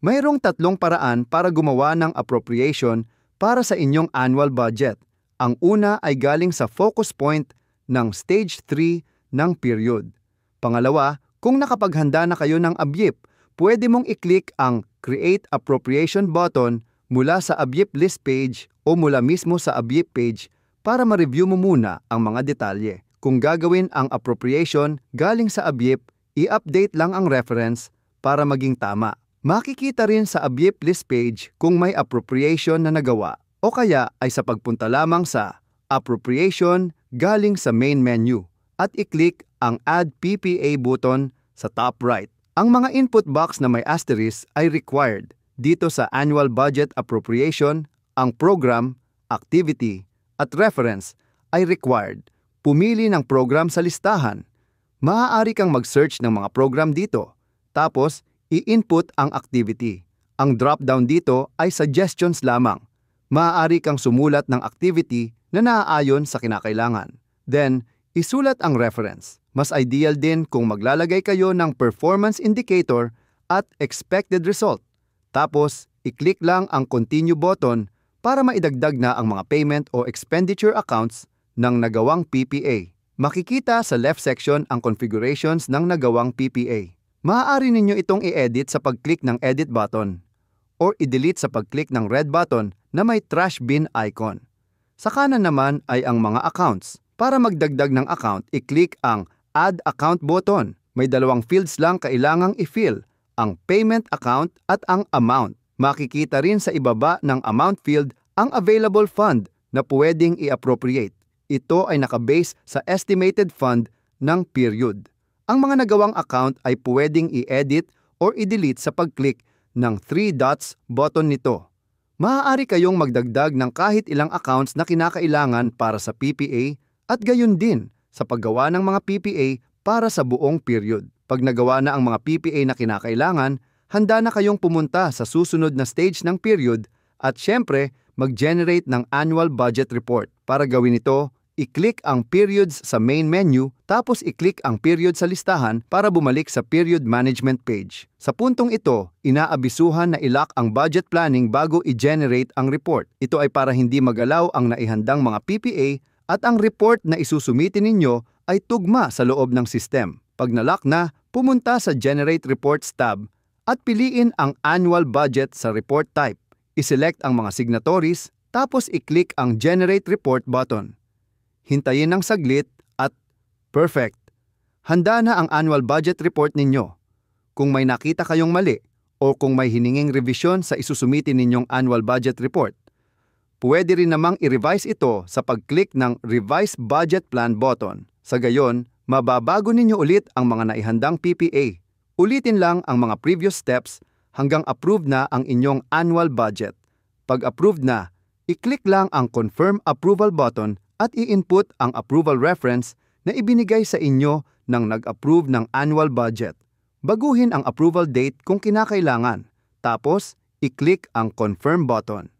Mayroong tatlong paraan para gumawa ng appropriation para sa inyong annual budget. Ang una ay galing sa focus point ng Stage 3 ng period. Pangalawa, kung nakapaghanda na kayo ng ABYIP, pwede mong i-click ang Create Appropriation button mula sa ABYIP list page o mula mismo sa ABYIP page para ma-review mo muna ang mga detalye. Kung gagawin ang appropriation galing sa ABYIP, i-update lang ang reference para maging tama. Makikita rin sa ABYIP list page kung may appropriation na nagawa o kaya ay sa pagpunta lamang sa Appropriation galing sa main menu at i-click ang Add PPA button sa top right. Ang mga input box na may asterisk ay required. Dito sa Annual Budget Appropriation, ang program, activity, at reference ay required. Pumili ng program sa listahan. Maaari kang mag-search ng mga program dito. Tapos, i-input ang activity. Ang drop-down dito ay suggestions lamang. Maaari kang sumulat ng activity na naaayon sa kinakailangan. Then, isulat ang reference. Mas ideal din kung maglalagay kayo ng performance indicator at expected result. Tapos, i-click lang ang Continue button para maidagdag na ang mga payment o expenditure accounts ng nagawang PPA. Makikita sa left section ang configurations ng nagawang PPA. Maaari ninyo itong i-edit sa pag-click ng Edit button or i-delete sa pag-click ng red button na may trash bin icon. Sa kanan naman ay ang mga accounts. Para magdagdag ng account, i-click ang Add Account button. May dalawang fields lang kailangang i-fill, ang Payment Account at ang Amount. Makikita rin sa ibaba ng Amount field ang available fund na pwedeng i-appropriate. Ito ay nakabase sa estimated fund ng period. Ang mga nagawang account ay pwedeng i-edit or i-delete sa pag-click ng 3 dots button nito. Maaari kayong magdagdag ng kahit ilang accounts na kinakailangan para sa PPA at gayon din sa paggawa ng mga PPA para sa buong period. Pag nagawa na ang mga PPA na kinakailangan, handa na kayong pumunta sa susunod na stage ng period at syempre mag-generate ng annual budget report. Para gawin ito, i-click ang periods sa main menu tapos i-click ang period sa listahan para bumalik sa period management page. Sa puntong ito, inaabisuhan na i-lock ang budget planning bago i-generate ang report. Ito ay para hindi magalaw ang naihandang mga PPA at ang report na isusumitin ninyo ay tugma sa loob ng system. Pag na-lock na, pumunta sa Generate Reports tab at piliin ang annual budget sa report type. I-select ang mga signatories tapos i-click ang Generate Report button. Hintayin ng saglit at perfect. Handa na ang annual budget report ninyo. Kung may nakita kayong mali o kung may hininging revision sa isusumitin ninyong annual budget report, pwede rin namang i-revise ito sa pag-click ng Revise Budget Plan button. Sa gayon, mababago ninyo ulit ang mga naihandang PPA. Ulitin lang ang mga previous steps hanggang approved na ang inyong annual budget. Pag approved na, i-click lang ang Confirm Approval button at i-input ang approval reference na ibinigay sa inyo ng nag-approve ng annual budget. Baguhin ang approval date kung kinakailangan. Tapos, i-click ang Confirm button.